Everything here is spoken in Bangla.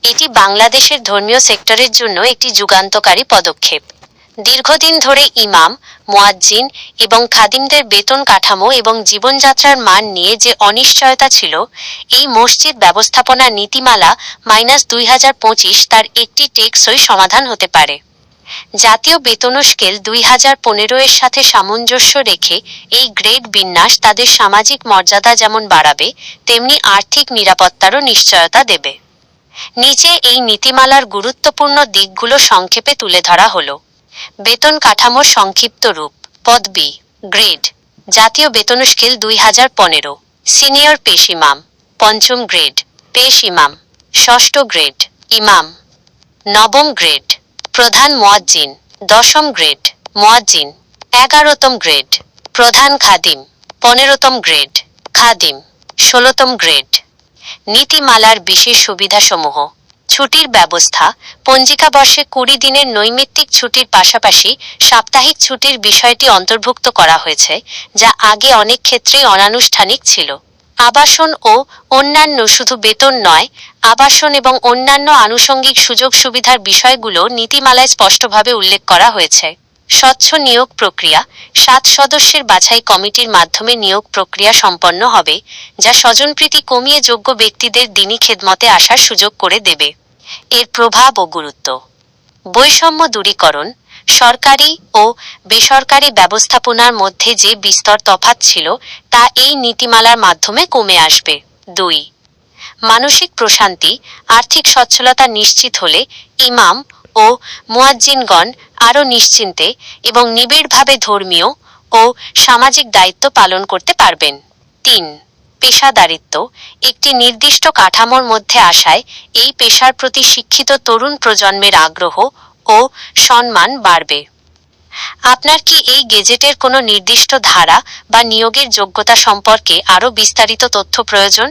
এটি বাংলাদেশের ধর্মীয় সেক্টরের জন্য একটি যুগান্তকারী পদক্ষেপ। দীর্ঘদিন ধরে ইমাম, মুয়াজ্জিন এবং খাদিমদের বেতন কাঠামো এবং জীবনযাত্রার মান নিয়ে যে অনিশ্চয়তা ছিল, এই মসজিদ ব্যবস্থাপনা নীতিমালা -2025 তার একটি টেকসই সমাধান হতে পারে। জাতীয় বেতন স্কেল 2015 এর সাথে সামঞ্জস্য রেখে এই গ্রেড বিন্যাস তাদের সামাজিক মর্যাদা যেমন বাড়াবে, তেমনি আর্থিক নিরাপত্তারও নিশ্চয়তা দেবে। নিচে এই নীতিমালার গুরুত্বপূর্ণ দিকগুলো সংক্ষেপে তুলে ধরা হলো। বেতন কাঠামোর সংক্ষিপ্ত রূপ। পদবি, গ্রেড। জাতীয় বেতন স্কেল 2015। সিনিয়র পেশ ইমাম, পঞ্চম গ্রেড। পেশ ইমাম, ষষ্ঠ গ্রেড। ইমাম, নবম গ্রেড। প্রধান মুয়াজ্জিন, দশম গ্রেড। মুয়াজ্জিন, 11তম গ্রেড। প্রধান খাদিম, 15তম গ্রেড। খাদিম, 16তম গ্রেড। নীতিমালার বিশেষ সুবিধাসমূহ। ছুটির ব্যবস্থা। পঞ্জিকাবর্ষে 20 দিনের নৈমিত্তিক ছুটির পাশাপাশি সাপ্তাহিক ছুটির বিষয়টি অন্তর্ভুক্ত করা হয়েছে, যা আগে অনেক ক্ষেত্রেই অনানুষ্ঠানিক ছিল। আবাসন ও অন্যান্য। শুধু বেতন নয়, আবাসন এবং অন্যান্য আনুষঙ্গিক সুযোগ সুবিধার বিষয়গুলো নীতিমালায় স্পষ্টভাবে উল্লেখ করা হয়েছে। স্বচ্ছ নিয়োগ প্রক্রিয়া। 7 সদস্যের বাছাই কমিটির মাধ্যমে নিয়োগ প্রক্রিয়া সম্পন্ন হবে, যা স্বজনপ্রীতি কমিয়ে যোগ্য ব্যক্তিদের দিনী খেদমতে আসার সুযোগ করে দেবে। এর প্রভাব ও গুরুত্ব। বৈষম্য দূরীকরণ। সরকারি ও বেসরকারি ব্যবস্থাপনার মধ্যে যে বিস্তর তফাৎ ছিল, তা এই নীতিমালার মাধ্যমে কমে আসবে। 2. মানসিক প্রশান্তি। আর্থিক সচ্ছলতা নিশ্চিত হলে ইমাম ও মুয়াজ্জিনগণ আরও নিশ্চিন্তে এবং নিবিড়ভাবে ধর্মীয় ও সামাজিক দায়িত্ব পালন করতে পারবেন। 3. পেশাদারিত্ব। একটি নির্দিষ্ট কাঠামোর মধ্যে আসায় এই পেশার প্রতি শিক্ষিত তরুণ প্রজন্মের আগ্রহ ও সম্মান বাড়বে। আপনার কি এই গেজেটের কোনো নির্দিষ্ট ধারা বা নিয়োগের যোগ্যতা সম্পর্কে আরও বিস্তারিত তথ্য প্রয়োজন?